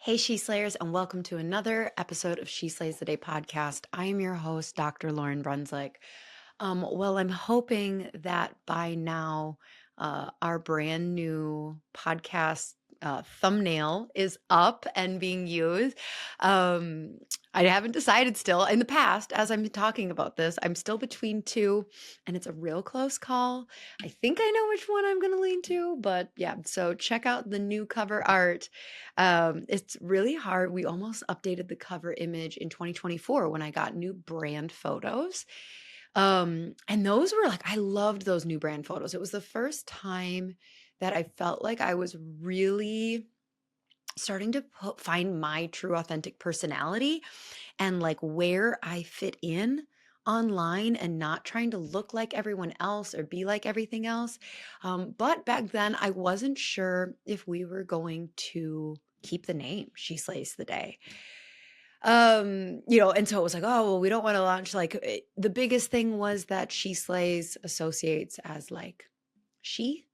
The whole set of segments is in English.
Hey, She Slayers, and welcome to another episode of She Slays the Day podcast. I am your host, Dr. Lauren Brunswick. I'm hoping that by now, our brand new podcast thumbnail is up and being used. Um, I haven't decided still. In the past, as I'm talking about this, I'm still between two, and it's a real close call. I think I know which one I'm going to lean to, but yeah, so check out the new cover art. It's really hard. We almost updated the cover image in 2024 when I got new brand photos. And those were like, I loved those new brand photos. It was the first time that I felt like I was really starting to find my true authentic personality and like where I fit in online and not trying to look like everyone else or be like everything else. But back then, I wasn't sure if we were going to keep the name She Slays the Day. And so it was like, oh, well, we don't want to launch the biggest thing was that She Slays associates as like she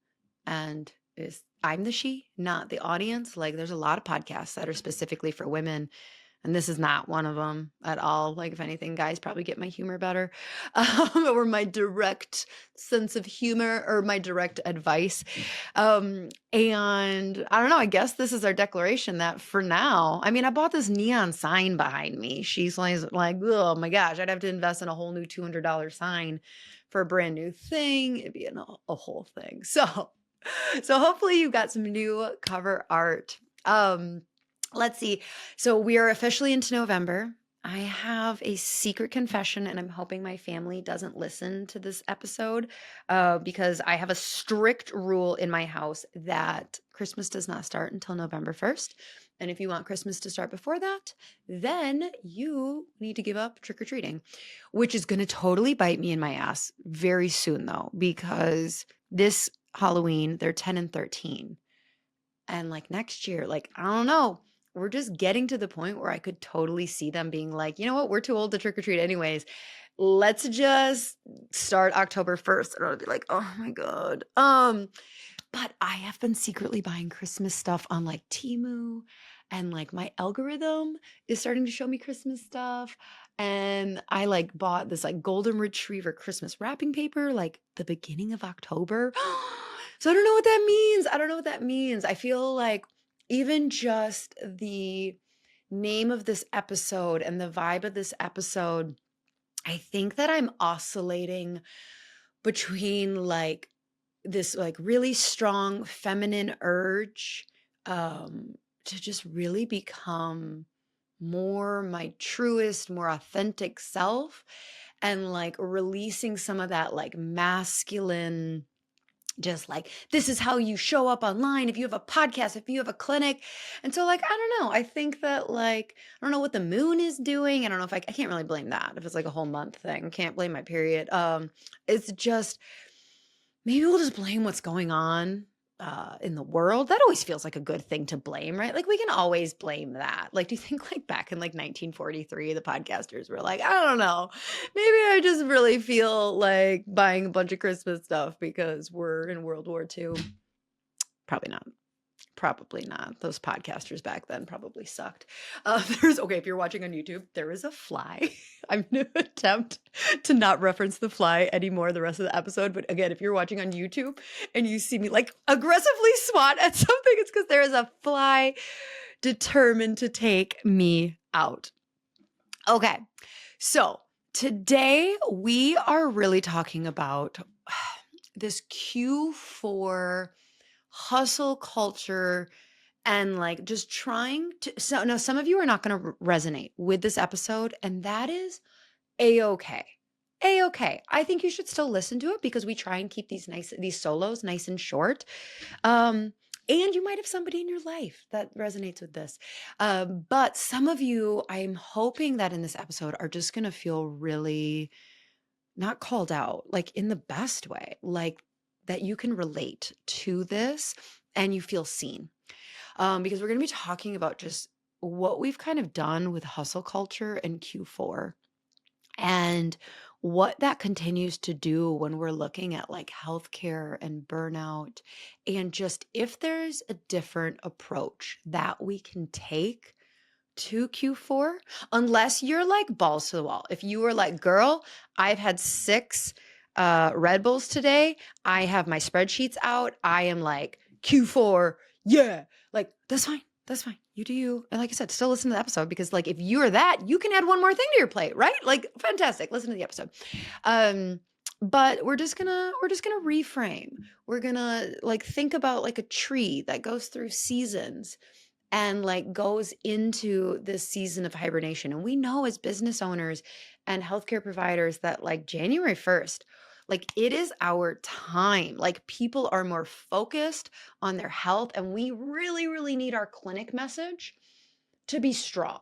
and is I'm the she, not the audience. Like there's a lot of podcasts that are specifically for women, and this is not one of them at all. Like if anything, guys probably get my humor better, or my direct sense of humor or my direct advice. And I don't know, I guess this is our declaration that for now, I mean, I bought this neon sign behind me. She's like, oh my gosh, I'd have to invest in a whole new $200 sign for a brand new thing. It'd be a whole thing. So hopefully you got some new cover art. Let's see. So we are officially into November. I have a secret confession, and I'm hoping my family doesn't listen to this episode because I have a strict rule in my house that Christmas does not start until November 1st. And if you want Christmas to start before that, then you need to give up trick-or-treating, which is going to totally bite me in my ass very soon, though, because this Halloween, they're 10 and 13. And like next year, like, I don't know, we're just getting to the point where I could totally see them being like, you know what, we're too old to trick or treat anyways. Let's just start October 1st. And I'll be like, oh my God. But I have been secretly buying Christmas stuff on like Temu, and like my algorithm is starting to show me Christmas stuff. And I like bought this like golden retriever Christmas wrapping paper like the beginning of October. So I don't know what that means. I don't know what that means. I feel like even just the name of this episode and the vibe of this episode, I think that I'm oscillating between like this like really strong feminine urge to just really become more my truest, more authentic self, and like releasing some of that like masculine, just like this is how you show up online if you have a podcast, if you have a clinic. And so like I don't know, I think that like I don't know what the moon is doing. I don't know if I can't really blame that if it's like a whole month thing. Can't blame my period. It's just maybe we'll just blame what's going on in the world. That always feels like a good thing to blame, right? Like we can always blame that. Like, do you think like back in like 1943, the podcasters were like, I don't know, maybe I just really feel like buying a bunch of Christmas stuff because we're in World War II? Probably not. Probably not. Those podcasters back then probably sucked. Okay, if you're watching on YouTube, there is a fly. I'm going to attempt to not reference the fly anymore the rest of the episode. But again, if you're watching on YouTube and you see me like aggressively swat at something, it's because there is a fly determined to take me out. Okay, so today we are really talking about this Q4 hustle culture and like just trying to. So now some of you are not going to resonate with this episode, and that is a-okay. A-okay. I think you should still listen to it because we try and keep these solos nice and short. And you might have somebody in your life that resonates with this. But some of you, I'm hoping that in this episode are just going to feel really not called out, like in the best way, like that you can relate to this and you feel seen. Because we're going to be talking about just what we've kind of done with hustle culture in Q4 and what that continues to do when we're looking at like healthcare and burnout, and just if there's a different approach that we can take to Q4, unless you're like balls to the wall. If you were like, girl, I've had 6 Red Bulls today. I have my spreadsheets out. I am like Q4. Yeah. Like that's fine. That's fine. You do you. And like I said, still listen to the episode because like if you're that, you can add one more thing to your plate, right? Like fantastic. Listen to the episode. Um but we're just gonna reframe. We're gonna like think about like a tree that goes through seasons and like goes into this season of hibernation. And we know as business owners and healthcare providers that like January 1st, like it is our time. Like people are more focused on their health, and we really, really need our clinic message to be strong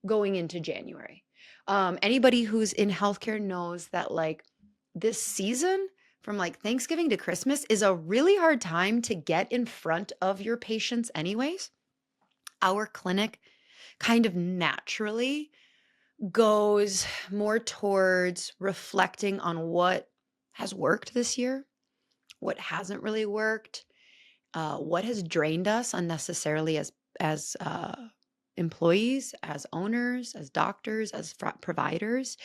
going into January. Anybody who's in healthcare knows that like this season from like Thanksgiving to Christmas is a really hard time to get in front of your patients anyways. Our clinic kind of naturally goes more towards reflecting on what has worked this year, what hasn't really worked, what has drained us unnecessarily as employees, as owners, as doctors, as providers,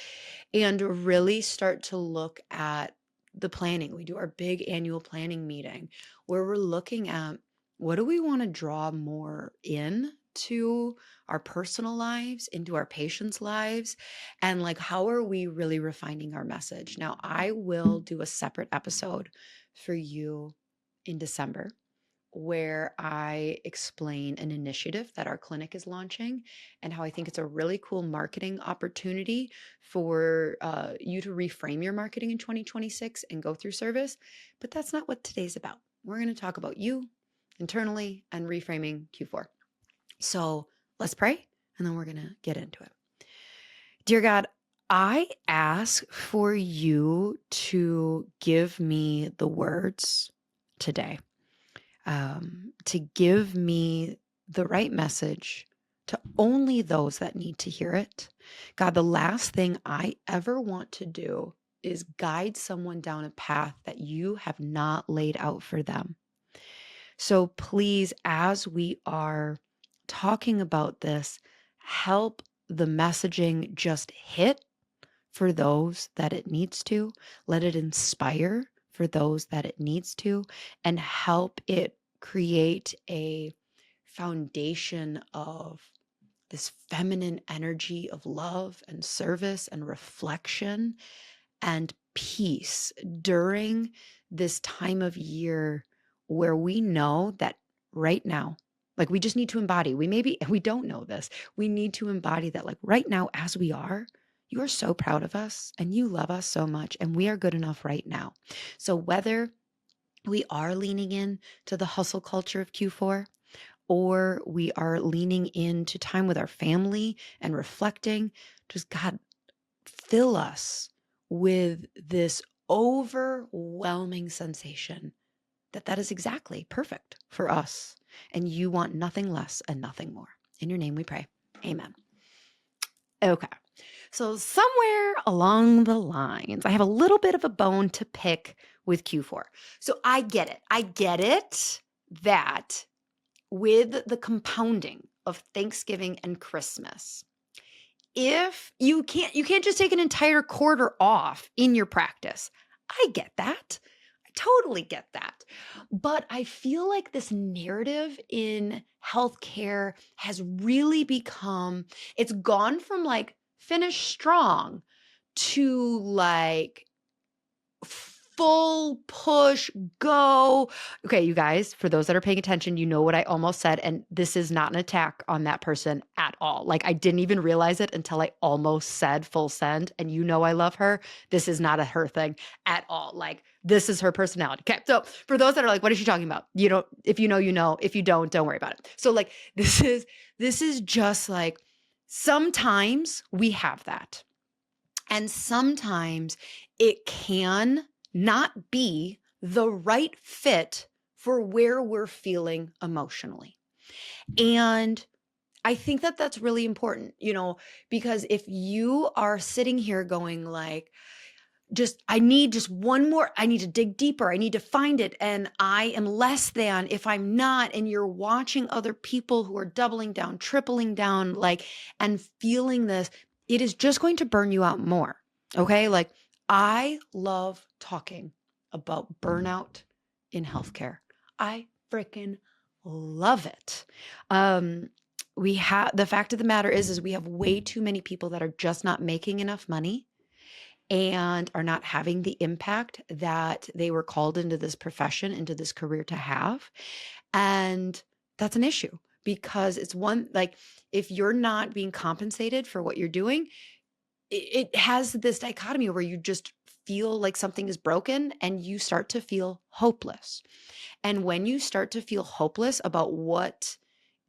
and really start to look at the planning. We do our big annual planning meeting where we're looking at what do we want to draw more in to our personal lives, into our patients' lives, and like how are we really refining our message. Now, I will do a separate episode for you in December where I explain an initiative that our clinic is launching and how I think it's a really cool marketing opportunity for you to reframe your marketing in 2026 and go through service. But that's not what today's about. We're going to talk about you internally and reframing Q4. So let's pray and then we're going to get into it. Dear God, I ask for you to give me the words today, to give me the right message to only those that need to hear it. God, the last thing I ever want to do is guide someone down a path that you have not laid out for them. So please, as we are talking about this, help the messaging just hit for those that it needs to. Let it inspire for those that it needs to, and help it create a foundation of this feminine energy of love and service and reflection and peace during this time of year where we know that right now, like we just need to embody, we don't know this. We need to embody that like right now as we are, you are so proud of us and you love us so much and we are good enough right now. So whether we are leaning in to the hustle culture of Q4 or we are leaning into time with our family and reflecting, just God, fill us with this overwhelming sensation that that is exactly perfect for us. And you want nothing less and nothing more. In your name we pray. Amen. Okay. So somewhere along the lines, I have a little bit of a bone to pick with Q4. So I get it. I get it that with the compounding of Thanksgiving and Christmas, if you can't just take an entire quarter off in your practice. I get that. I totally get that. But I feel like this narrative in healthcare has really become, it's gone from like finish strong to like full push, go. Okay, you guys, for those that are paying attention, you know what I almost said, and this is not an attack on that person at all. Like I didn't even realize it until I almost said full send, and you know I love her. This is not a her thing at all. Like this is her personality. Okay, so for those that are like, what is she talking about? You know, if you know, you know. If you don't worry about it. So like this is just like sometimes we have that. And sometimes it can not be the right fit for where we're feeling emotionally. And I think that that's really important, because if you are sitting here going like, I need just one more. I need to dig deeper. I need to find it. And I am less than if I'm not. And you're watching other people who are doubling down, tripling down, like, and feeling this, it is just going to burn you out more. Okay. Like, I love talking about burnout in healthcare. I freaking love it. We have, the fact of the matter is we have way too many people that are just not making enough money and are not having the impact that they were called into this profession, into this career to have. And that's an issue because it's one, like, if you're not being compensated for what you're doing, it has this dichotomy where you just feel like something is broken and you start to feel hopeless. And when you start to feel hopeless about what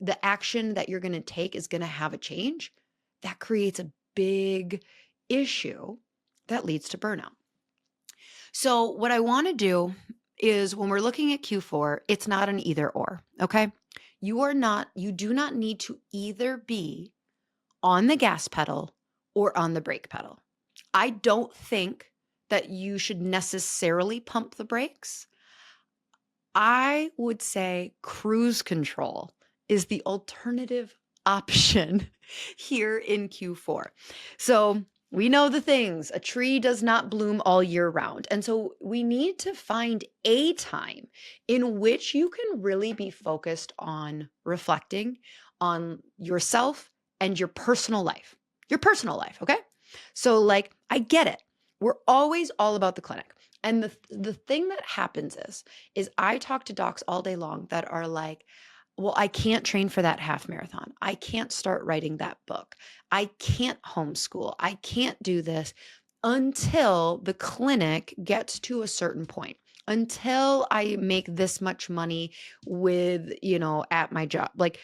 the action that you're going to take is going to have a change, that creates a big issue that leads to burnout. So what I want to do is when we're looking at Q4, it's not an either or, okay? You do not need to either be on the gas pedal or on the brake pedal. I don't think that you should necessarily pump the brakes. I would say cruise control is the alternative option here in Q4. So we know the things. A tree does not bloom all year round. And so we need to find a time in which you can really be focused on reflecting on yourself and your personal life. Your personal life, okay? So like, I get it. We're always all about the clinic. And the thing that happens is I talk to docs all day long that are like, well, I can't train for that half marathon. I can't start writing that book. I can't homeschool. I can't do this until the clinic gets to a certain point, until I make this much money with, at my job. Like,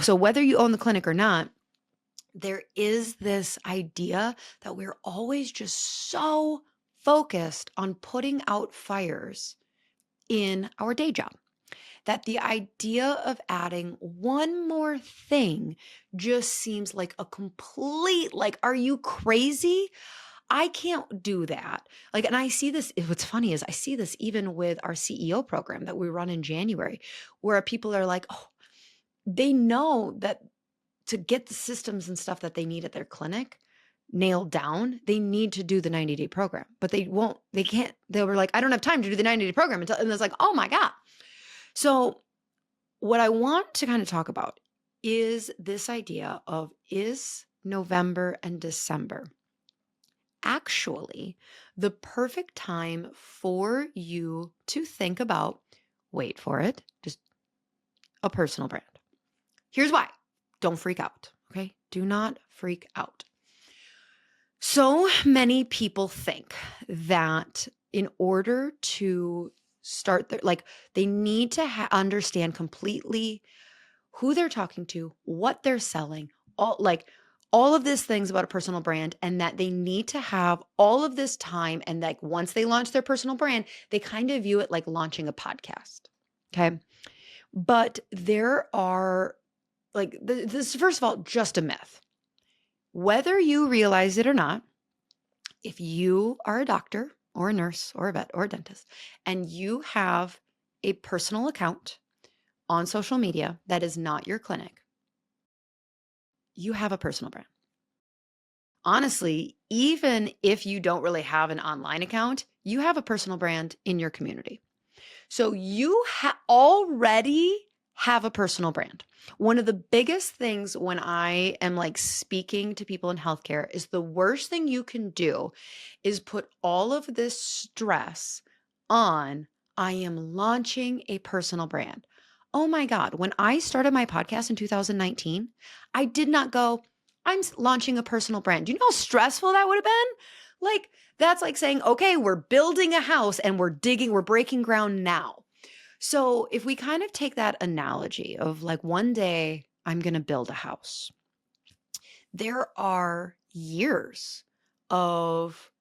so whether you own the clinic or not, there is this idea that we're always just so focused on putting out fires in our day job that the idea of adding one more thing just seems like a complete, like, are you crazy? I can't do that. Like, and I see this, what's funny is I see this even with our CEO program that we run in January, where people are like, oh, they know that to get the systems and stuff that they need at their clinic nailed down, they need to do the 90-day program, but they can't. They were like, I don't have time to do the 90-day program until, and it's like, oh my God. So what I want to kind of talk about is this idea of, is November and December actually the perfect time for you to think about, wait for it, just a personal brand. Here's why. Don't freak out, okay? Do not freak out. So many people think that in order to start their, like, they need to understand completely who they're talking to, what they're selling, all of these things about a personal brand, and that they need to have all of this time. And like, once they launch their personal brand, they kind of view it like launching a podcast. Okay. But there are, like, this is, first of all, just a myth. Whether you realize it or not, if you are a doctor or a nurse or a vet or a dentist and you have a personal account on social media that is not your clinic, you have a personal brand. Honestly, even if you don't really have an online account, you have a personal brand in your community. So you already have a personal brand. One of the biggest things when I am like speaking to people in healthcare is the worst thing you can do is put all of this stress on, I am launching a personal brand. Oh my God. When I started my podcast in 2019, I did not go, I'm launching a personal brand. Do you know how stressful that would have been? Like, that's like saying, okay, we're building a house and we're breaking ground now. So if we kind of take that analogy of like, one day I'm going to build a house, there are years of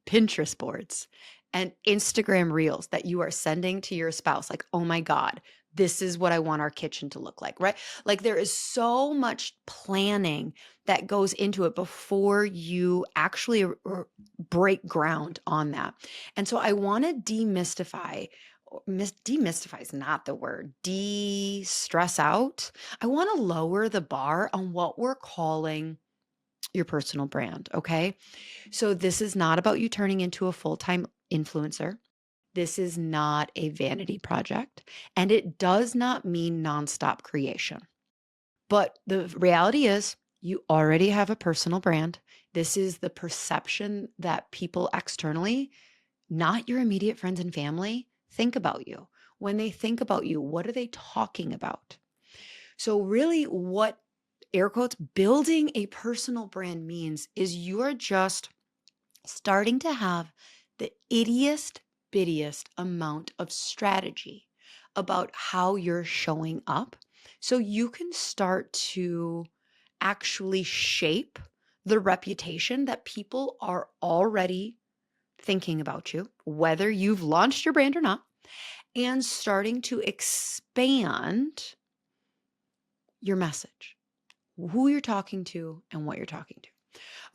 Pinterest boards and Instagram reels that you are sending to your spouse. Like, oh my God, this is what I want our kitchen to look like, right? Like there is so much planning that goes into it before you actually break ground on that. And so I want to demystify. Demystify is not the word. De-stress out. I want to lower the bar on what we're calling your personal brand, okay? So this is not about you turning into a full-time influencer. This is not a vanity project, and it does not mean nonstop creation. But the reality is, you already have a personal brand. This is the perception that people externally, not your immediate friends and family, think about you. When they think about you, what are they talking about? So, really, what air quotes building a personal brand means is you're just starting to have the ittiest bittiest amount of strategy about how you're showing up so you can start to actually shape the reputation that people are already thinking about you, whether you've launched your brand or not, and starting to expand your message, who you're talking to and what you're talking to.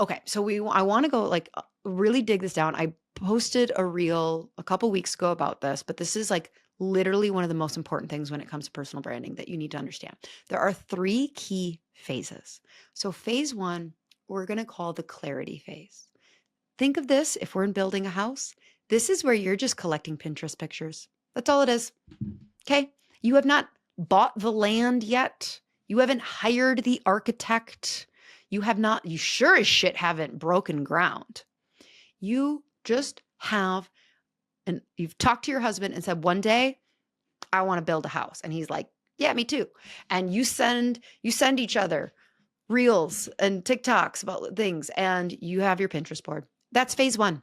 Okay, so I want to go like really dig this down. I posted a reel a couple weeks ago about this, but this is like literally one of the most important things when it comes to personal branding that you need to understand. There are 3 key phases. So phase 1, we're going to call the clarity phase. Think of this if we're in building a house. This is where you're just collecting Pinterest pictures. That's all it is. Okay? You have not bought the land yet. You haven't hired the architect. You sure as shit haven't broken ground. You just have, and you've talked to your husband and said, one day I want to build a house. And he's like, yeah, me too. And you send each other reels and TikToks about things, and you have your Pinterest board. That's phase 1.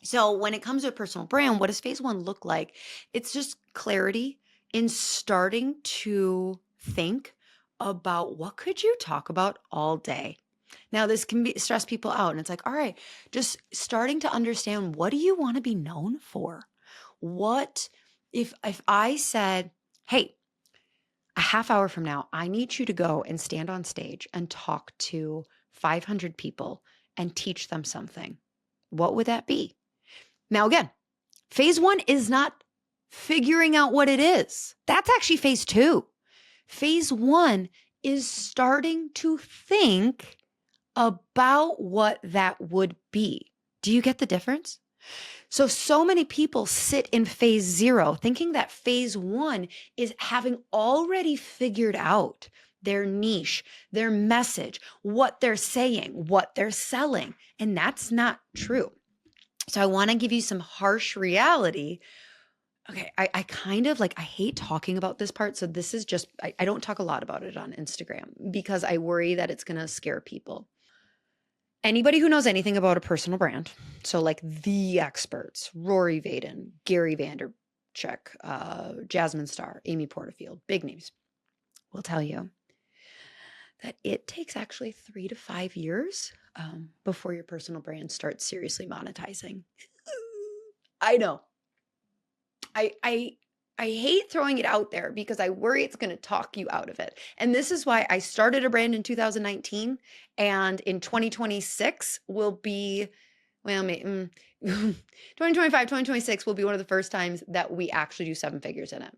So when it comes to a personal brand, what does phase 1 look like? It's just clarity in starting to think about what could you talk about all day. Now, this can stress people out, and it's like, all right, just starting to understand, what do you want to be known for? What if I said, hey, a half hour from now, I need you to go and stand on stage and talk to 500 people and teach them something. What would that be? Now, again, phase 1 is not figuring out what it is. That's actually phase 2. Phase 1 is starting to think about what that would be. Do you get the difference? So many people sit in phase 0 thinking that phase 1 is having already figured out their niche, their message, what they're saying, what they're selling. And that's not true. So I want to give you some harsh reality. Okay, I kind of like, I hate talking about this part. So this is just, I don't talk a lot about it on Instagram because I worry that it's going to scare people. Anybody who knows anything about a personal brand, so like the experts, Rory Vaden, Gary Vaynerchuk, Jasmine Star, Amy Porterfield, big names, will tell you that it takes actually 3 to 5 years before your personal brand starts seriously monetizing. I know. I hate throwing it out there because I worry it's going to talk you out of it. And this is why I started a brand in 2019, and in 2026 will be, well, 2025, 2026 will be one of the first times that we actually do 7 figures in it.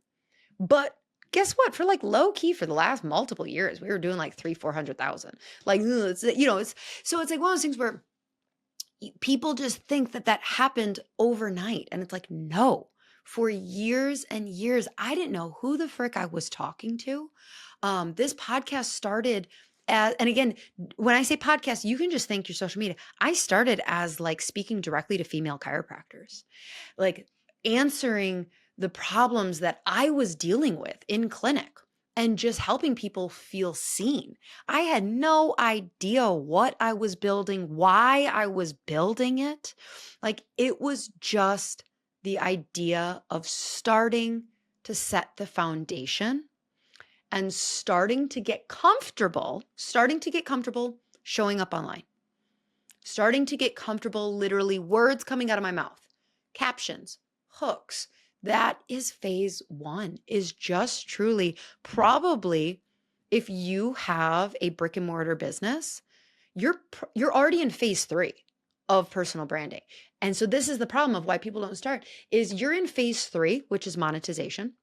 But guess what? For like low key for the last multiple years, we were doing like 300,000-400,000. Like, it's, so it's like one of those things where people just think that happened overnight. And it's like, no, for years and years, I didn't know who the frick I was talking to. This podcast started as, and again, when I say podcast, you can just think your social media. I started as like speaking directly to female chiropractors, like answering the problems that I was dealing with in clinic and just helping people feel seen. I had no idea what I was building, why I was building it. Like it was just the idea of starting to set the foundation and starting to get comfortable showing up online, starting to get comfortable, literally words coming out of my mouth, captions, hooks, That is phase one, is just truly probably if you have a brick and mortar business, you're already in phase three of personal branding. And so this is the problem of why people don't start is you're in phase three, which is monetization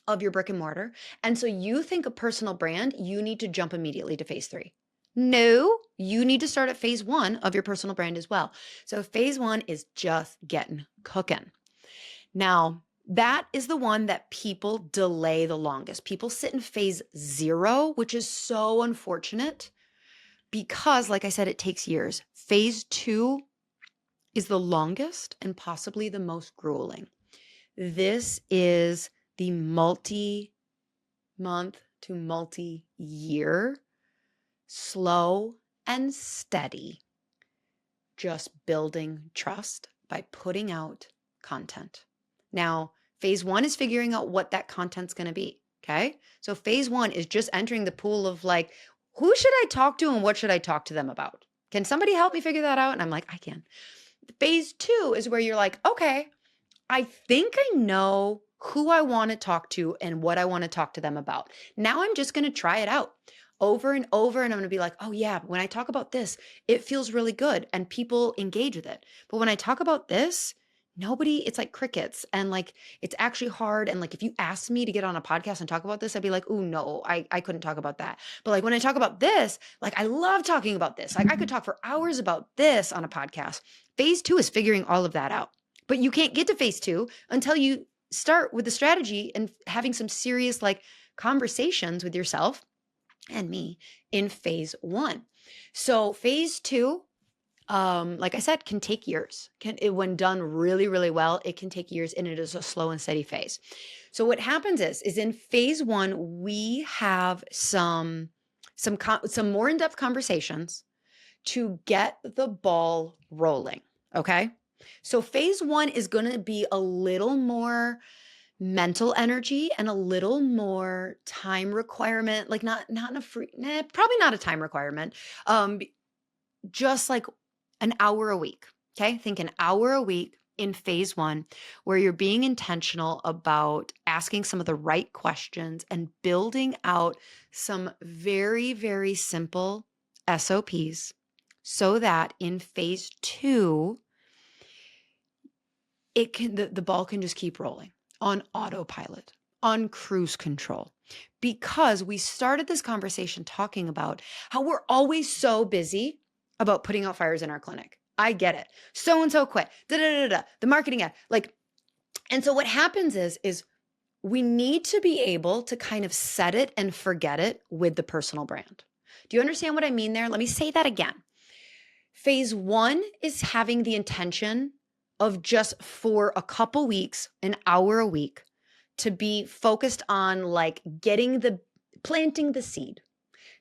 of your brick and mortar. And so you think a personal brand, you need to jump immediately to phase three. No, you need to start at phase one of your personal brand as well. So phase one is just getting cooking. Now, that is the one that people delay the longest. People sit in phase zero, which is so unfortunate because, like I said, it takes years. Phase two is the longest and possibly the most grueling. This is the multi-month to multi-year, slow and steady, just building trust by putting out content. Now, phase one is figuring out what that content's going to be. Okay. So phase one is just entering the pool of like, who should I talk to and what should I talk to them about? Can somebody help me figure that out? And I'm like, I can. Phase two is where you're like, okay, I think I know who I want to talk to and what I want to talk to them about. Now I'm just going to try it out over and over. And I'm going to be like, oh yeah, when I talk about this, it feels really good and people engage with it. But when I talk about this, it's like crickets and like, it's actually hard. And like, if you asked me to get on a podcast and talk about this, I'd be like, oh no, I couldn't talk about that. But like when I talk about this, like I love talking about this. Like I could talk for hours about this on a podcast. Phase two is figuring all of that out. But you can't get to phase two until you start with the strategy and having some serious like conversations with yourself and me in phase one. So phase two, like I said, can take years. When done really, really well, it can take years and it is a slow and steady phase. So what happens is in phase one, we have some more in-depth conversations to get the ball rolling. Okay. So phase one is going to be a little more mental energy and a little more time requirement, like not in a probably not a time requirement. Just like an hour a week. Okay. Think an hour a week in phase one, where you're being intentional about asking some of the right questions and building out some very, very simple SOPs so that in phase two, the ball can just keep rolling on autopilot, on cruise control, because we started this conversation talking about how we're always so busy about putting out fires in our clinic. I get it. So-and-so quit, the marketing ad, like, and so what happens is we need to be able to kind of set it and forget it with the personal brand. Do you understand what I mean there? Let me say that again. Phase one is having the intention of just for a couple weeks, an hour a week, to be focused on like planting the seed.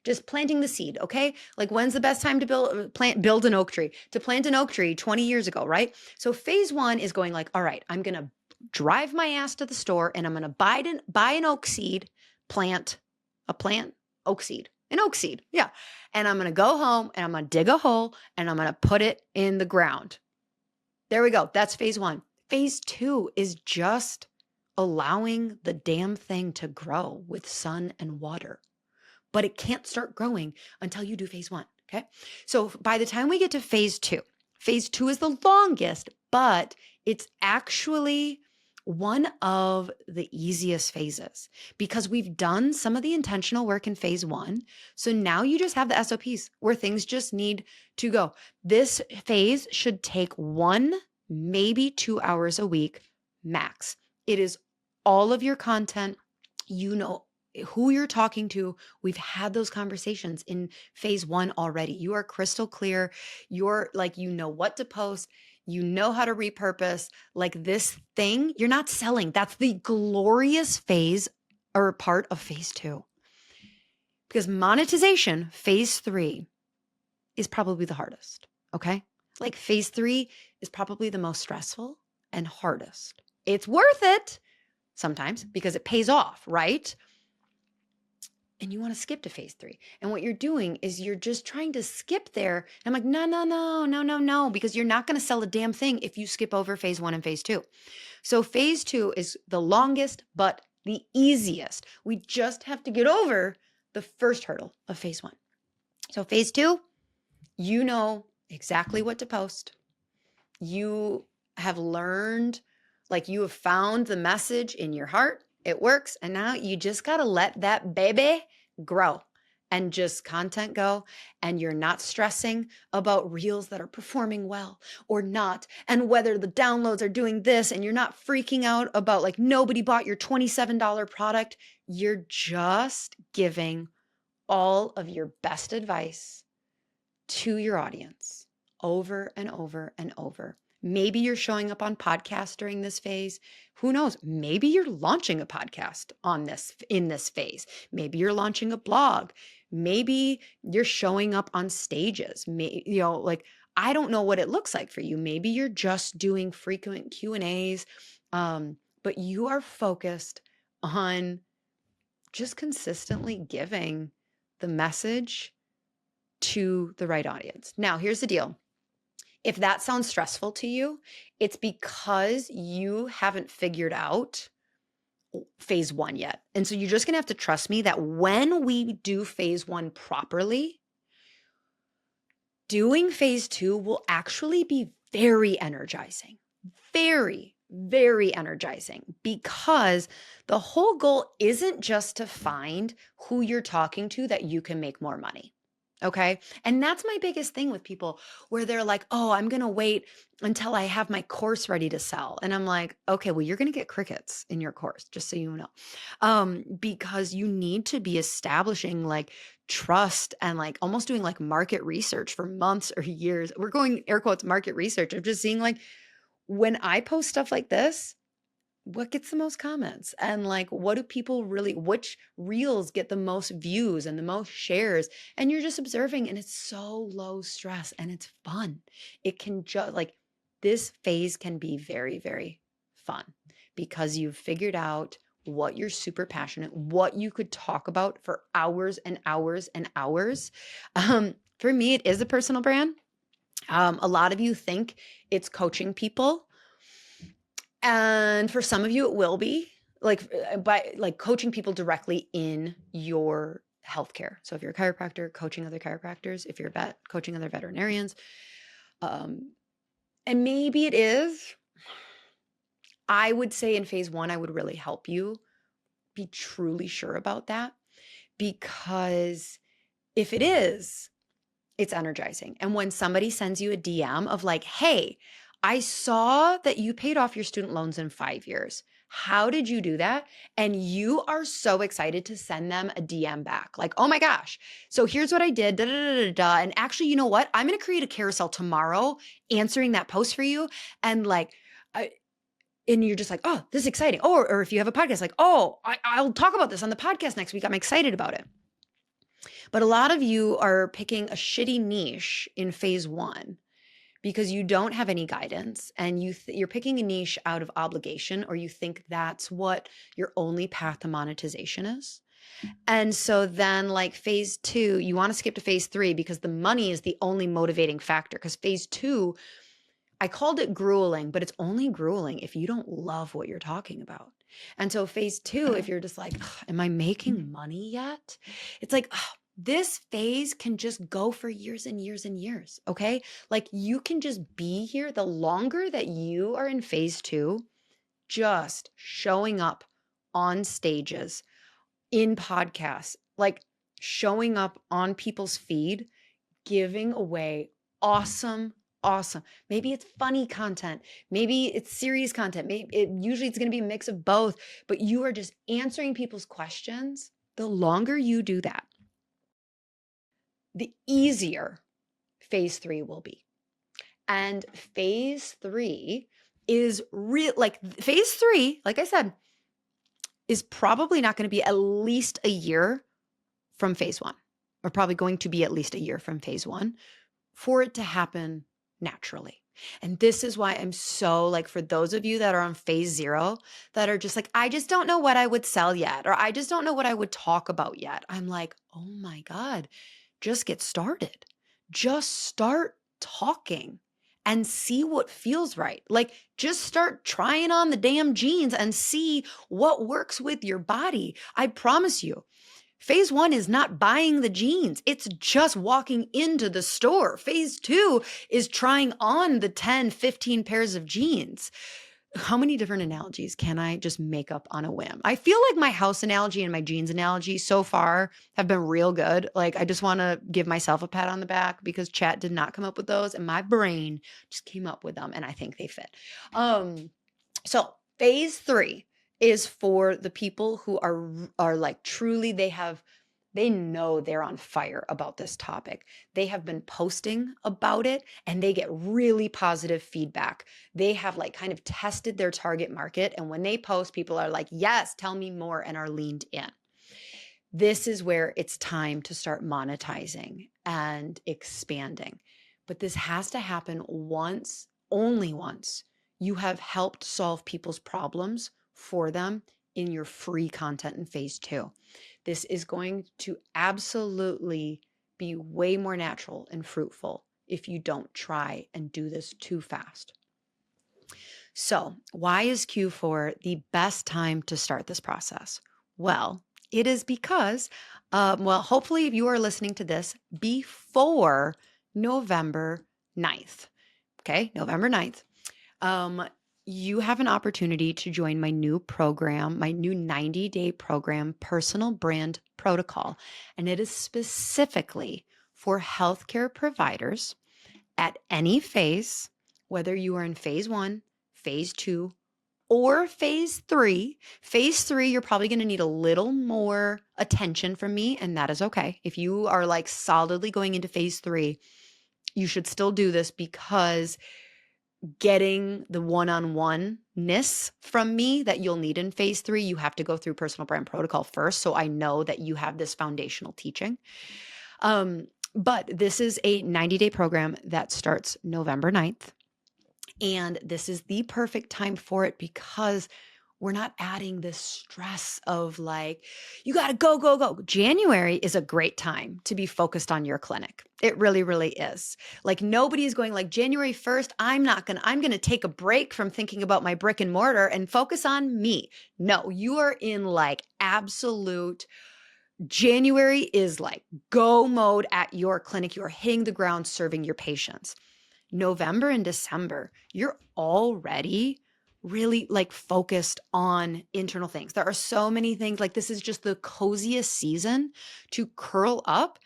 Just planting the seed, okay? Like when's the best time to build an oak tree? To plant an oak tree 20 years ago, right? So phase one is going like, all right, I'm going to drive my ass to the store and I'm going to buy an oak seed, oak seed. An oak seed, yeah. And I'm going to go home and I'm going to dig a hole and I'm going to put it in the ground. There we go. That's phase one. Phase two is just allowing the damn thing to grow with sun and water. But it can't start growing until you do phase one, okay? So by the time we get to phase two is the longest, but it's actually one of the easiest phases because we've done some of the intentional work in phase one. So now you just have the SOPs where things just need to go. This phase should take 1, maybe 2 hours a week max. It is all of your content, you know who you're talking to. We've had those conversations in phase one already. You are crystal clear. You're like, you know what to post. You know how to repurpose. Like this thing, you're not selling. That's the glorious phase or part of phase two. Because monetization, phase three, is probably the hardest. Okay. Like phase three is probably the most stressful and hardest. It's worth it sometimes because it pays off, right? and you want to skip to phase three. And what you're doing is you're just trying to skip there. And I'm like, no, no, no, no, no, no, because you're not going to sell a damn thing if you skip over phase one and phase two. So phase two is the longest, but the easiest. We just have to get over the first hurdle of phase one. So phase two, you know exactly what to post. You have learned, like you have found the message in your heart. It works. And now you just got to let that baby grow and just content go. And you're not stressing about reels that are performing well or not, and whether the downloads are doing this, and you're not freaking out about like nobody bought your $27 product. You're just giving all of your best advice to your audience over and over and over. Maybe you're showing up on podcasts during this phase. Who knows? Maybe you're launching a podcast in this phase. Maybe you're launching a blog. Maybe you're showing up on stages. I don't know what it looks like for you. Maybe you're just doing frequent Q&As, but you are focused on just consistently giving the message to the right audience. Now, here's the deal. If that sounds stressful to you, it's because you haven't figured out phase one yet. And so you're just going to have to trust me that when we do phase one properly, doing phase two will actually be very energizing. Very, very energizing, because the whole goal isn't just to find who you're talking to that you can make more money. Okay. And that's my biggest thing with people, where they're like, oh, I'm going to wait until I have my course ready to sell. And I'm like, okay, well, you're going to get crickets in your course, just so you know, because you need to be establishing like trust and like almost doing like market research for months or years. We're going air quotes market research of just seeing like, when I post stuff like this, what gets the most comments, and like what do people really, which reels get the most views and the most shares, and you're just observing, and it's so low stress and it's fun. It can just like, this phase can be very, very fun because you've figured out what you're super passionate, what you could talk about for hours and hours and hours. For me, it is a personal brand. A lot of you think it's coaching people. And for some of you, it will be by like coaching people directly in your healthcare. So if you're a chiropractor, coaching other chiropractors, if you're a vet, coaching other veterinarians. And maybe it is. I would say in phase one, I would really help you be truly sure about that, because if it is, it's energizing. And when somebody sends you a DM of like, hey, I saw that you paid off your student loans in 5 years. How did you do that? And you are so excited to send them a DM back. Like, oh my gosh. So here's what I did. Da, da, da, da, da. And actually, you know what? I'm going to create a carousel tomorrow answering that post for you. And like, and you're just like, oh, this is exciting. Oh, or if you have a podcast, like, oh, I'll talk about this on the podcast next week. I'm excited about it. But a lot of you are picking a shitty niche in phase one because you don't have any guidance, and you're picking a niche out of obligation, or you think that's what your only path to monetization is. And so then like phase two, you want to skip to phase three because the money is the only motivating factor. Because phase two, I called it grueling, but it's only grueling if you don't love what you're talking about. And so phase two, if you're just like, am I making money yet? It's like, this phase can just go for years and years and years. Okay. Like you can just be here. The longer that you are in phase two, just showing up on stages, in podcasts, like showing up on people's feed, giving away awesome, maybe it's funny content, maybe it's serious content, usually it's going to be a mix of both, but you are just answering people's questions. The longer you do that, the easier phase three will be. And phase three is real, like phase three, like I said, is probably not going to be at least a year from phase one, or probably going to be at least a year from phase one for it to happen naturally. And this is why I'm so like, for those of you that are on phase 0 that are just like, I just don't know what I would sell yet, or I just don't know what I would talk about yet. I'm like, oh my God, just get started. Just start talking and see what feels right. Like, just start trying on the damn jeans and see what works with your body. I promise you, phase 1 is not buying the jeans. It's just walking into the store. Phase 2 is trying on the 10, 15 pairs of jeans. How many different analogies can I just make up on a whim? I feel like my house analogy and my jeans analogy so far have been real good. Like, I just want to give myself a pat on the back because chat did not come up with those and my brain just came up with them and I think they fit. So phase 3 is for the people who are like truly they know they're on fire about this topic. They have been posting about it and they get really positive feedback. They have like kind of tested their target market. And when they post, people are like, yes, tell me more, and are leaned in. This is where it's time to start monetizing and expanding. But this has to happen once, only once, you have helped solve people's problems for them in your free content in phase 2. This is going to absolutely be way more natural and fruitful if you don't try and do this too fast. So, why is Q4 the best time to start this process? Well, it is because, hopefully, if you are listening to this before November 9th, okay, November 9th, you have an opportunity to join my new program, my new 90-day program, Personal Brand Protocol. And it is specifically for healthcare providers at any phase, whether you are in phase 1, phase 2, or phase 3. Phase 3, you're probably going to need a little more attention from me, and that is okay. If you are like solidly going into phase 3, you should still do this because getting the one-on-one-ness from me that you'll need in phase 3, you have to go through Personal Brand Protocol first. So I know that you have this foundational teaching. But this is a 90-day program that starts November 9th. And this is the perfect time for it because we're not adding this stress of like, you got to go, go, go. January is a great time to be focused on your clinic. It really, really is. Like, nobody is going like January 1st, I'm going to take a break from thinking about my brick and mortar and focus on me. No, you are in like absolute January is like go mode at your clinic. You are hitting the ground serving your patients. November and December, you're already really like focused on internal things. There are so many things, like this is just the coziest season to curl up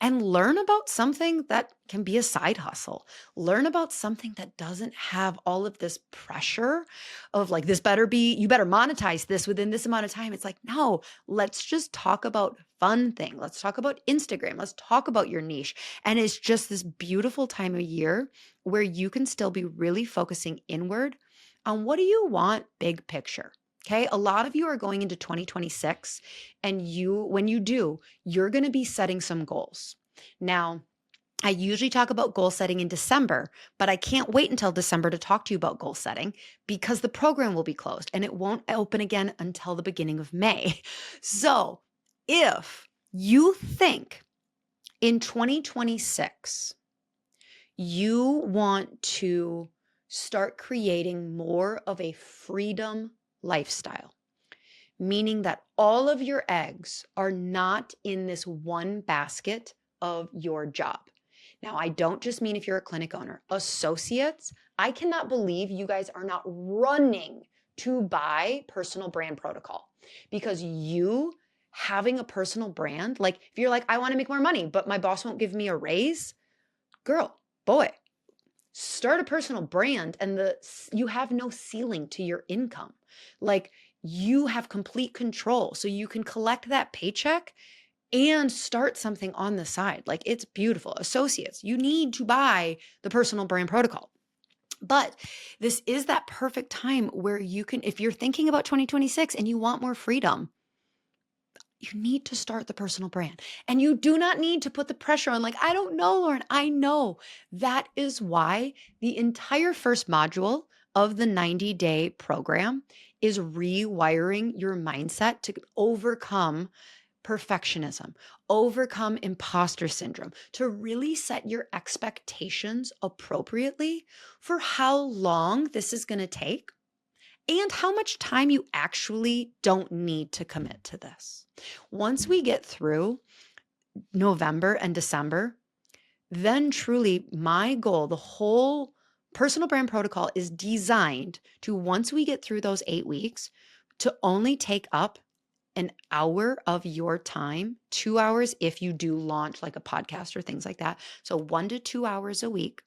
and learn about something that can be a side hustle. Learn about something that doesn't have all of this pressure of like, you better monetize this within this amount of time. It's like, no, let's just talk about fun thing. Let's talk about Instagram. Let's talk about your niche. And it's just this beautiful time of year where you can still be really focusing inward on what do you want big picture. Okay. A lot of you are going into 2026 and when you do, you're going to be setting some goals. Now, I usually talk about goal setting in December, but I can't wait until December to talk to you about goal setting because the program will be closed and it won't open again until the beginning of May. So if you think in 2026, you want to start creating more of a freedom lifestyle, meaning that all of your eggs are not in this one basket of your job. Now, I don't just mean if you're a clinic owner. Associates, I cannot believe you guys are not running to buy Personal Brand Protocol because you having a personal brand, like if you're like, I want to make more money, but my boss won't give me a raise, girl, boy, start a personal brand and you have no ceiling to your income. Like, you have complete control. So you can collect that paycheck and start something on the side. Like, it's beautiful. Associates, you need to buy the Personal Brand Protocol. But this is that perfect time where you can, if you're thinking about 2026 and you want more freedom, you need to start the personal brand. And you do not need to put the pressure on, like, I don't know, Lauryn. I know. That is why the entire first module of the 90-day program is rewiring your mindset to overcome perfectionism, overcome imposter syndrome, to really set your expectations appropriately for how long this is going to take and how much time you actually don't need to commit to this. Once we get through November and December, then truly my goal, the whole personal brand protocol is designed to, once we get through those 8 weeks, to only take up an hour of your time, 2 hours if you do launch like a podcast or things like that. So 1 to 2 hours a week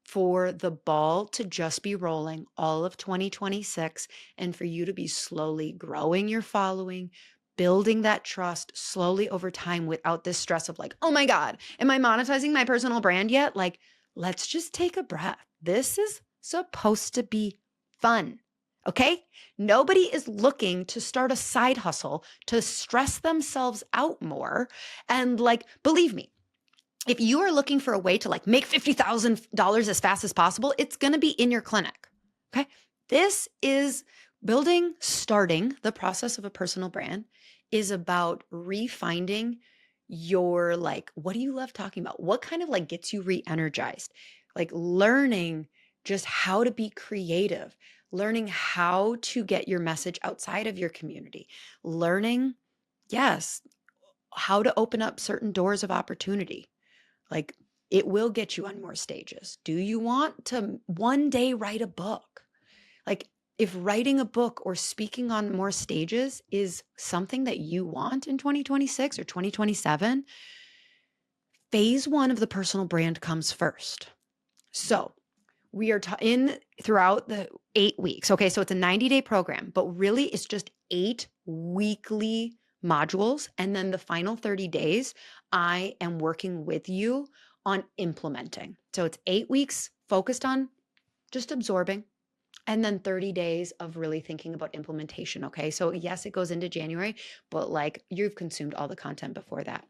for the ball to just be rolling all of 2026 and for you to be slowly growing your following, building that trust slowly over time without this stress of like, oh my God, am I monetizing my personal brand yet? Like, let's just take a breath. This is supposed to be fun. Okay? Nobody is looking to start a side hustle to stress themselves out more. And like, believe me, if you are looking for a way to like make $50,000 as fast as possible, it's going to be in your clinic. Okay? This is starting the process of a personal brand is about refinding your like, what do you love talking about? What kind of like gets you re-energized? Like learning just how to be creative, learning how to get your message outside of your community, learning, yes, how to open up certain doors of opportunity. Like it will get you on more stages. Do you want to one day write a book? Like if writing a book or speaking on more stages is something that you want in 2026 or 2027, phase 1 of the personal brand comes first. So we are in throughout the 8 weeks. Okay, so it's a 90-day program, but really it's just 8 weekly modules. And then the final 30 days, I am working with you on implementing. So it's 8 weeks focused on just absorbing, and then 30 days of really thinking about implementation. Okay, so yes, it goes into January, but like you've consumed all the content before that.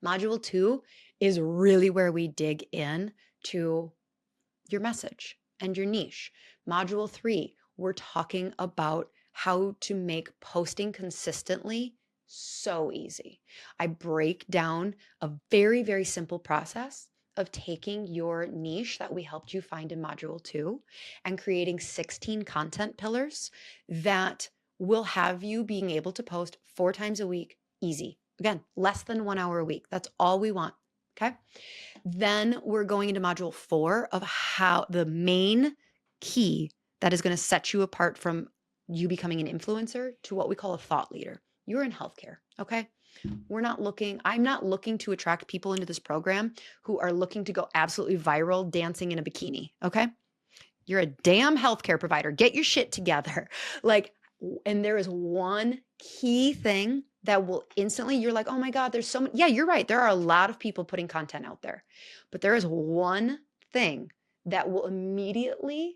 Module 2 is really where we dig in to your message and your niche. Module 3, we're talking about how to make posting consistently so easy. I break down a very, very simple process of taking your niche that we helped you find in module 2 and creating 16 content pillars that will have you being able to post 4 times a week, easy. Again, less than 1 hour a week. That's all we want. Okay. Then we're going into module 4 of how the main key that is going to set you apart from you becoming an influencer to what we call a thought leader. You're in healthcare. Okay. I'm not looking to attract people into this program who are looking to go absolutely viral dancing in a bikini. Okay. You're a damn healthcare provider. Get your shit together. Like, and there is one key thing that will instantly, you're like, oh my God, there's so many. Yeah, you're right. There are a lot of people putting content out there, but there is one thing that will immediately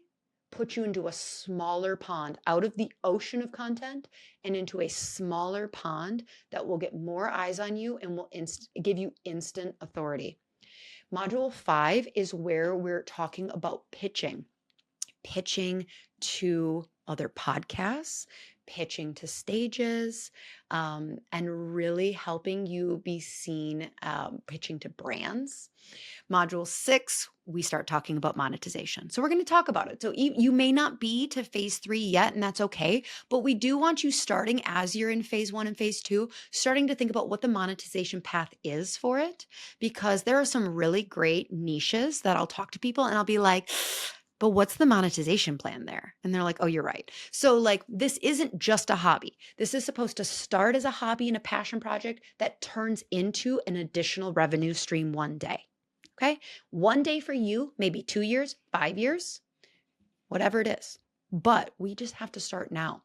put you into a smaller pond, out of the ocean of content and into a smaller pond that will get more eyes on you and will give you instant authority. Module 5 is where we're talking about pitching to other podcasts, pitching to stages, and really helping you be seen, pitching to brands. Module 6, we start talking about monetization. So we're going to talk about it. So you may not be to phase 3 yet, and that's okay, but we do want you starting as you're in phase 1 and phase 2, starting to think about what the monetization path is for it, because there are some really great niches that I'll talk to people and I'll be like, but what's the monetization plan there? And they're like, oh, you're right. So like, this isn't just a hobby. This is supposed to start as a hobby and a passion project that turns into an additional revenue stream one day. Okay. One day for you, maybe 2 years, 5 years, whatever it is. But we just have to start now.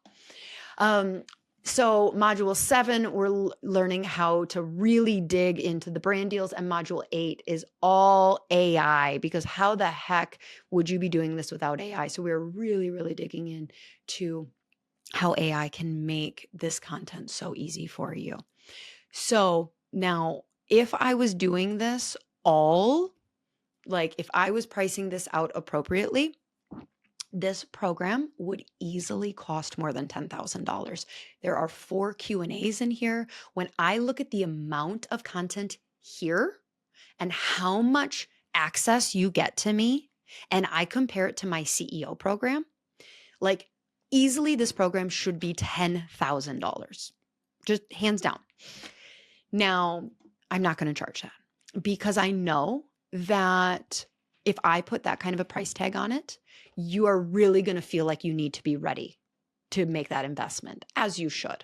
So module 7, we're learning how to really dig into the brand deals, and module 8 is all AI, because how the heck would you be doing this without AI? So we're really, really digging into how AI can make this content so easy for you. So now, if I was doing this all, like if I was pricing this out appropriately, this program would easily cost more than $10,000. There are 4 Q&As in here. When I look at the amount of content here and how much access you get to me, and I compare it to my CEO program, like easily this program should be $10,000. Just hands down. Now, I'm not going to charge that because I know that if I put that kind of a price tag on it, you are really going to feel like you need to be ready to make that investment, as you should.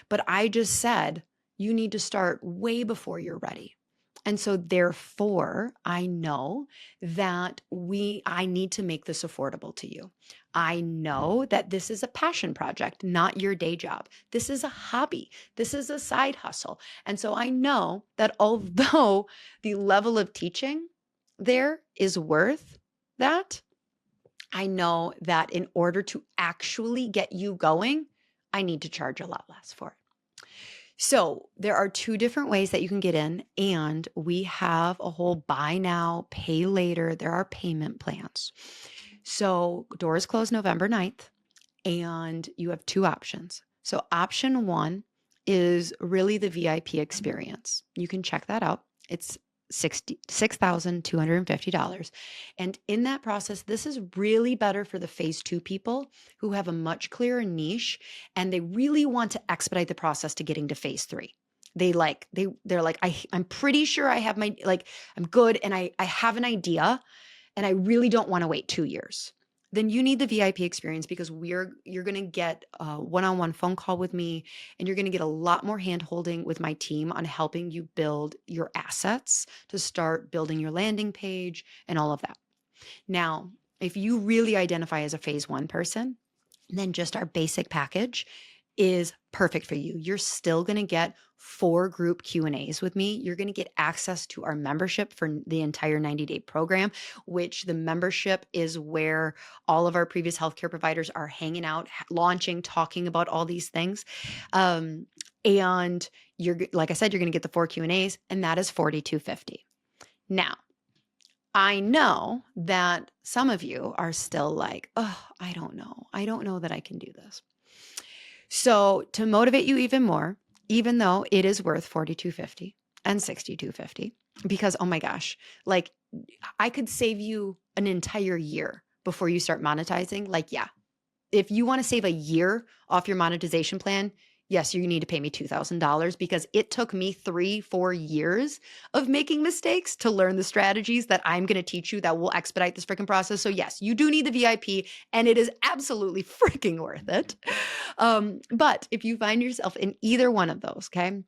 But I just said you need to start way before you're ready. And so therefore, I know that I need to make this affordable to you. I know that this is a passion project, not your day job. This is a hobby. This is a side hustle. And so I know that although the level of teaching there is worth that, I know that in order to actually get you going, I need to charge a lot less for it. So there are 2 different ways that you can get in, and we have a whole buy now, pay later. There are payment plans. So doors close November 9th, and you have 2 options. So option 1 is really the VIP experience. You can check that out. It's $6,250. And in that process, this is really better for the phase 2 people who have a much clearer niche and they really want to expedite the process to getting to phase 3. They're like, I'm pretty sure I have I'm good and I have an idea and I really don't want to wait 2 years. Then you need the VIP experience because you're going to get a one-on-one phone call with me, and you're going to get a lot more hand-holding with my team on helping you build your assets to start building your landing page and all of that. Now, if you really identify as a phase 1 person, then just our basic package is perfect for you. You're still going to get 4 group Q&As with me. You're going to get access to our membership for the entire 90-day program, which the membership is where all of our previous healthcare providers are hanging out, launching, talking about all these things. And like I said, you're going to get the 4 Q&As, and that is $4,250. Now, I know that some of you are still like, oh, I don't know. I don't know that I can do this. So to motivate you even more, even though it is worth $4,250 and $6,250, because, oh my gosh, like I could save you an entire year before you start monetizing. Like, yeah, if you want to save a year off your monetization plan, yes, you need to pay me $2,000 because it took me 3-4 years of making mistakes to learn the strategies that I'm going to teach you that will expedite this freaking process. So yes, you do need the VIP, and it is absolutely freaking worth it. But if you find yourself in either one of those, okay,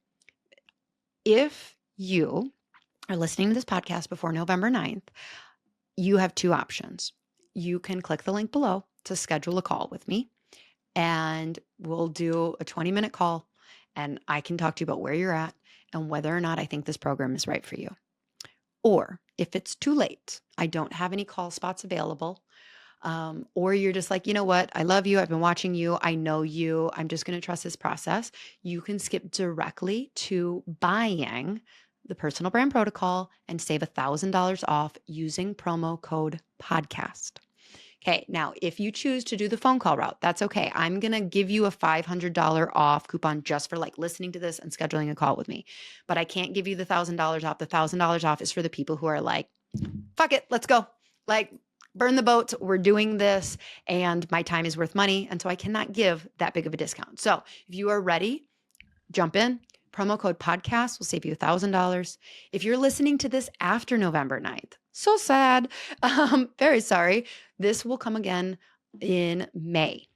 if you are listening to this podcast before November 9th, you have 2 options. You can click the link below to schedule a call with me, and we'll do a 20-minute call, and I can talk to you about where you're at and whether or not I think this program is right for you. Or if it's too late, I don't have any call spots available, or you're just like, you know what? I love you. I've been watching you. I know you. I'm just going to trust this process. You can skip directly to buying the personal brand protocol and save $1,000 off using promo code podcast. Okay, now if you choose to do the phone call route, that's okay. I'm going to give you a $500 off coupon just for like listening to this and scheduling a call with me. But I can't give you the $1,000 off. The $1,000 off is for the people who are like, fuck it, let's go. Like, burn the boats. We're doing this and my time is worth money. And so I cannot give that big of a discount. So if you are ready, jump in. Promo code podcast will save you $1,000. If you're listening to this after November 9th, so sad. Very sorry. This will come again in May.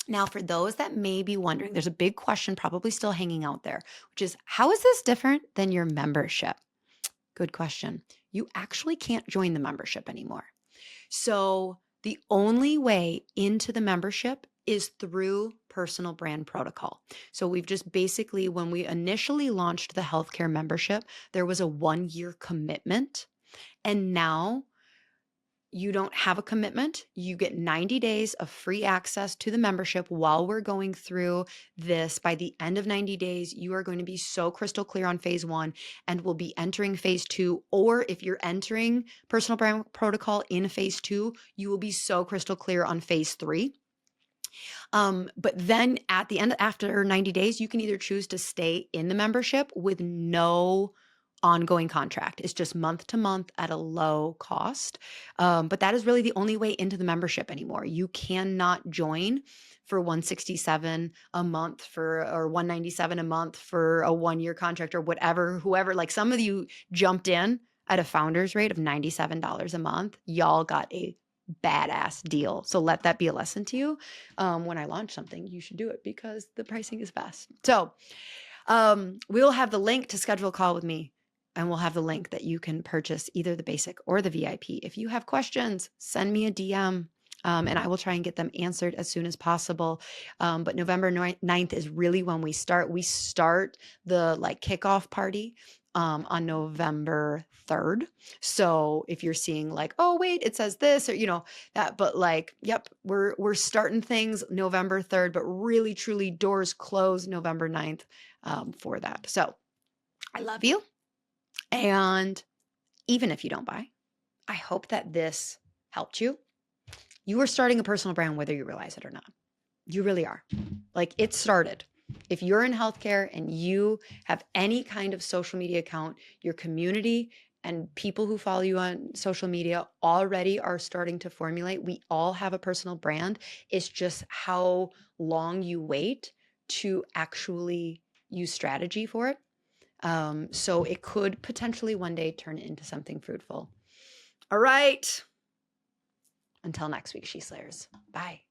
Now, for those that may be wondering, there's a big question probably still hanging out there, which is, how is this different than your membership? Good question. You actually can't join the membership anymore. So the only way into the membership is through personal brand protocol. So we've just basically, when we initially launched the healthcare membership, there was a 1-year commitment. And now You don't have a commitment. You get 90 days of free access to the membership while we're going through this. By the end of 90 days, you are going to be so crystal clear on phase 1 and will be entering phase 2. Or if you're entering personal brand protocol in phase 2, you will be so crystal clear on phase 3. But then at the end, after 90 days, you can either choose to stay in the membership with no ongoing contract. It's just month to month at a low cost. But that is really the only way into the membership anymore. You cannot join for 167 a month or 197 a month for a 1-year contract or whatever, whoever, like some of you jumped in at a founder's rate of $97 a month. Y'all got a badass deal. So let that be a lesson to you. When I launch something, you should do it because the pricing is best. So we'll have the link to schedule a call with me, and we'll have the link that you can purchase either the basic or the VIP. If you have questions, send me a DM. And I will try and get them answered as soon as possible. But November 9th is really when we start. We start the kickoff party on November 3rd. So if you're seeing oh, wait, it says this or, that, but yep, we're starting things November 3rd, but really, truly doors close November 9th for that. So I love you. And even if you don't buy, I hope that this helped you. You are starting a personal brand, whether you realize it or not. You really are. It started. If you're in healthcare and you have any kind of social media account, your community and people who follow you on social media already are starting to formulate. We all have a personal brand. It's just how long you wait to actually use strategy for it. So it could potentially one day turn into something fruitful. All right. Until next week, She Slayers. Bye.